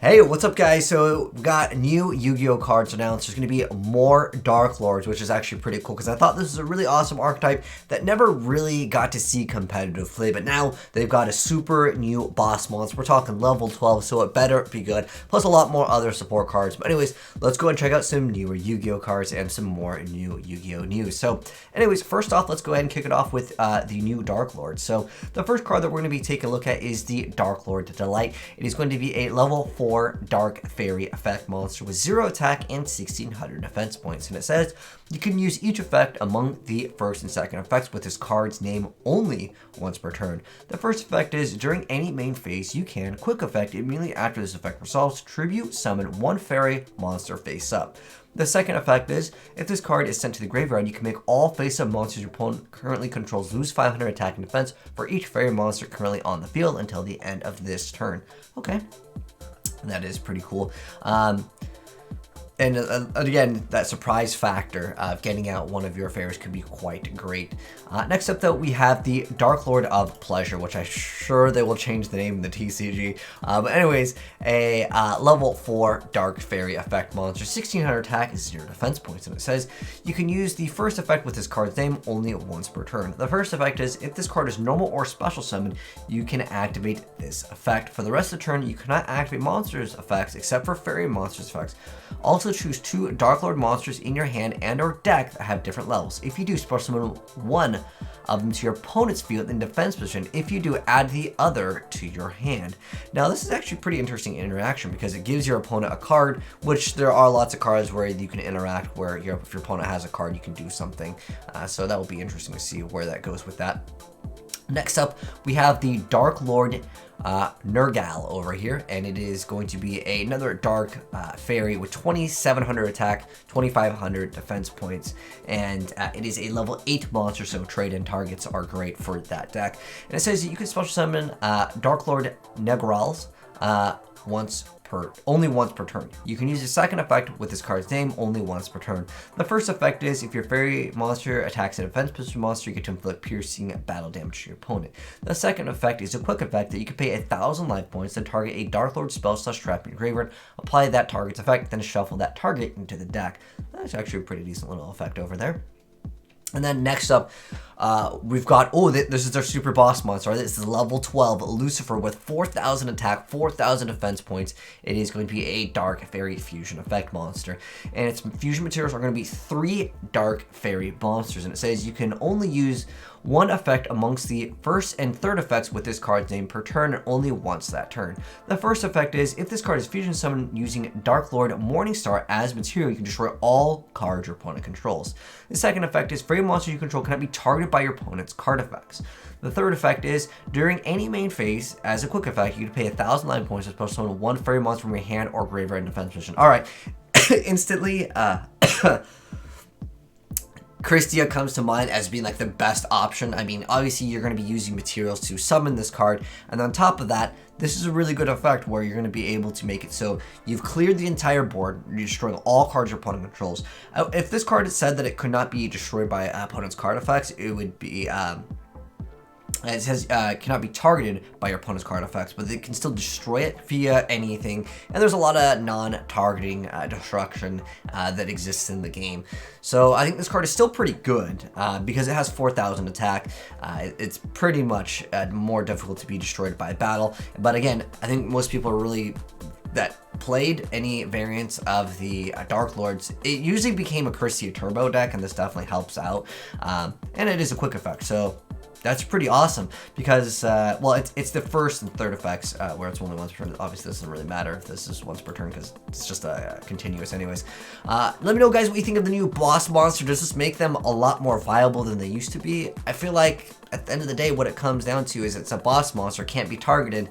Hey, what's up guys? So we got new Yu-Gi-Oh cards announced. There's going to be more Darklords, which is actually pretty cool because I thought this was a really awesome archetype that never really got to see competitive play, but now they've got a super new boss monster. We're talking level 12, so it better be good. Plus a lot more other support cards. But anyways, let's go and check out some newer Yu-Gi-Oh cards and some more new Yu-Gi-Oh news. So anyways, first off, let's go ahead and kick it off with the new Darklord. So the first card that we're going to be taking a look at is the Darklord Delight. It is going to be a level 4 Dark Fairy effect monster with 0 attack and 1600 defense points, and it says you can use each effect among the first and second effects with this card's name only once per turn. The first effect is during any main phase you can quick effect immediately after this effect resolves, tribute summon one fairy monster face up. The second effect is, if this card is sent to the graveyard, you can make all face-up monsters your opponent currently controls lose 500 attack and defense for each fairy monster currently on the field until the end of this turn. Okay. That is pretty cool. And again, that surprise factor of getting out one of your fairies could be quite great. Next up, though, we have the Darklord of Pleasure, which I'm sure they will change the name in the TCG. But anyways, a level 4 Dark Fairy effect monster, 1600 attack, 0 defense points, and it says you can use the first effect with this card's name only once per turn. The first effect is if this card is normal or special summon, you can activate this effect. For the rest of the turn, you cannot activate monsters effects except for fairy monsters effects. Also choose 2 Darklord monsters in your hand and or deck that have different levels. If you do, special summon one of them to your opponent's field in defense position. If you do, add the other to your hand. Now this is actually pretty interesting interaction because it gives your opponent a card, which there are lots of cards where you can interact where if your opponent has a card you can do something. So that will be interesting to see where that goes with that. Next up, we have the Darklord Nergal over here, and it is going to be another dark fairy with 2700 attack, 2500 defense points, and it is a level 8 monster, so trade-in targets are great for that deck. And it says that you can special summon Darklord Nergals only once per turn. You can use the second effect with this card's name only once per turn. The first effect is if your fairy monster attacks a defense position monster, you get to inflict piercing battle damage to your opponent. The second effect is a quick effect that you can pay 1000 life points to target a Darklord spell / trap in your graveyard, apply that target's effect, then shuffle that target into the deck. That's actually a pretty decent little effect over there. And then next up, we've got, this is our super boss monster. This is level 12 Lucifer with 4000 attack, 4000 defense points. It is going to be a Dark Fairy fusion effect monster. And its fusion materials are going to be 3 Dark Fairy monsters. And it says you can only use one effect amongst the first and third effects with this card's name per turn and only once that turn. The first effect is if this card is fusion summoned using Darklord Morningstar as material, you can destroy all cards your opponent controls. The second effect is fairy monsters you control cannot be targeted by your opponent's card effects. The third effect is during any main phase, as a quick effect, you can pay 1000 life points to special summon one fairy monster from your hand or graveyard in defense position. Alright, instantly, Christia comes to mind as being like the best option. I mean, obviously you're going to be using materials to summon this card, and on top of that, this is a really good effect where you're going to be able to make it so you've cleared the entire board, you're destroying all cards your opponent controls. If this card had said that it could not be destroyed by opponent's card effects, it would be it says cannot be targeted by your opponent's card effects, but they can still destroy it via anything. And there's a lot of non-targeting destruction that exists in the game. So I think this card is still pretty good because it has 4000 attack. It's pretty much more difficult to be destroyed by battle. But again, I think most people are really that played any variants of the Darklords. It usually became a Christia Turbo deck, and this definitely helps out. And it is a quick effect, so that's pretty awesome because, well, it's the first and third effects where it's only once per turn. Obviously, this doesn't really matter if this is once per turn because it's just continuous anyways. Let me know, guys, what you think of the new boss monster. Does this make them a lot more viable than they used to be? I feel like at the end of the day, what it comes down to is it's a boss monster, can't be targeted.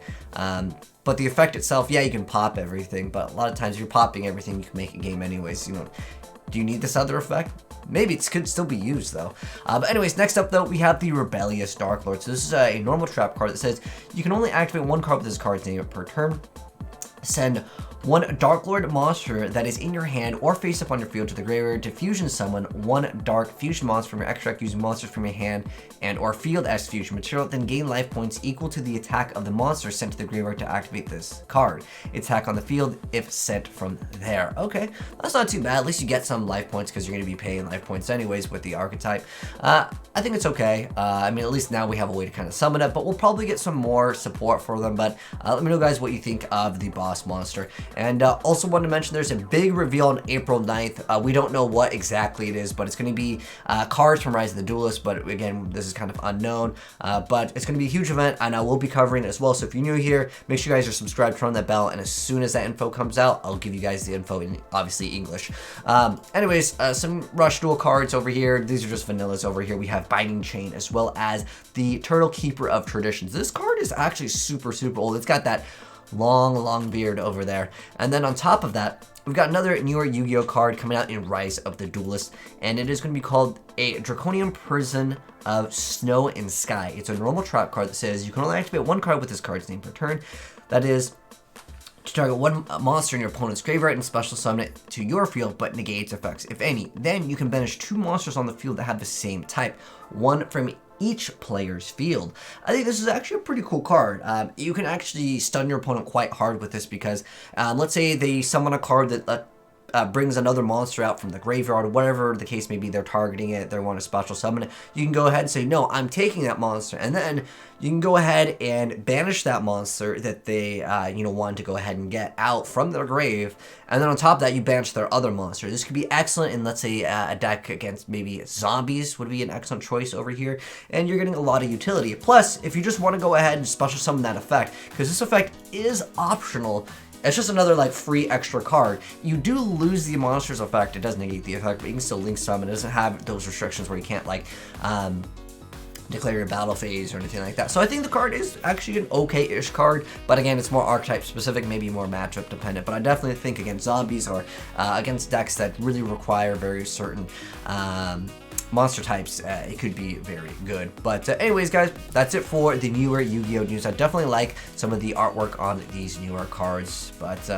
But the effect itself, yeah, you can pop everything, but a lot of times if you're popping everything, you can make a game anyways. You know, do you need this other effect? Maybe it could still be used though. But anyways, next up though, we have the Rebellious Darklord. So this is a normal trap card that says you can only activate one card with this card's name per turn. Send one Darklord monster that is in your hand or face up on your field to the graveyard to fusion summon one dark fusion monster from your extra deck using monsters from your hand and or field as fusion material, then gain life points equal to the attack of the monster sent to the graveyard to activate this card. Attack on the field if sent from there. Okay, that's not too bad. At least you get some life points because you're going to be paying life points anyways with the archetype. I think it's okay. I mean, at least now we have a way to kind of summon it, but we'll probably get some more support for them. But let me know, guys, what you think of the boss monster. And also wanted to mention there's a big reveal on April 9th. We don't know what exactly it is, but it's going to be cards from Rise of the Duelist. But again, this is kind of unknown. But it's going to be a huge event, and I will be covering it as well. So if you're new here, make sure you guys are subscribed, turn on that bell, and as soon as that info comes out, I'll give you guys the info in obviously English. Anyways, some Rush Duel cards over here. These are just vanillas over here. We have Binding Chain as well as the Turtle Keeper of Traditions. This card is actually super old. It's got that long beard over there. And then on top of that, we've got another newer Yu-Gi-Oh card coming out in Rise of the Duelist, and it is going to be called a Draconian Prison of Snow and Sky. It's a normal trap card that says you can only activate one card with this card's name per turn. That is to target one monster in your opponent's graveyard and special summon it to your field, but negate its effects, if any. Then you can banish two monsters on the field that have the same type, one from each player's field. I think this is actually a pretty cool card. You can actually stun your opponent quite hard with this because let's say they summon a card that brings another monster out from the graveyard, or whatever the case may be, they're targeting it, they want to special summon it. You can go ahead and say, no, I'm taking that monster, and then you can go ahead and banish that monster that they wanted to go ahead and get out from their grave, and then on top of that, you banish their other monster. This could be excellent in, let's say, a deck against maybe zombies would be an excellent choice over here, and you're getting a lot of utility. Plus, if you just want to go ahead and special summon that effect, because this effect is optional, it's just another like free extra card. You do lose the monster's effect. It does negate the effect, but you can still link summon. It doesn't have those restrictions where you can't like declare your battle phase or anything like that. So I think the card is actually an okay-ish card, but again, it's more archetype specific, maybe more matchup dependent. But I definitely think against zombies or against decks that really require very certain monster types, it could be very good. But anyways, guys, that's it for the newer Yu-Gi-Oh news. I definitely like some of the artwork on these newer cards, but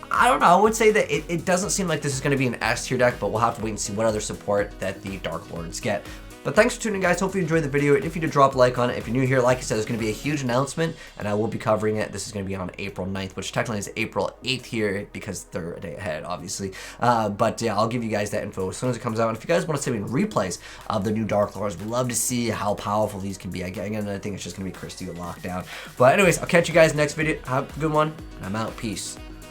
I don't know, I would say that it doesn't seem like this is going to be an S tier deck, but we'll have to wait and see what other support that the Darklords get. But thanks for tuning in, guys. Hopefully you enjoyed the video. And if you did, drop a like on it. If you're new here, like I said, there's going to be a huge announcement, and I will be covering it. This is going to be on April 9th, which technically is April 8th here because they're a day ahead, obviously. But yeah, I'll give you guys that info as soon as it comes out. And if you guys want to see me replays of the new Darklords, we'd love to see how powerful these can be. Again, I think it's just going to be Christy to lock down. But anyways, I'll catch you guys next video. Have a good one, and I'm out. Peace.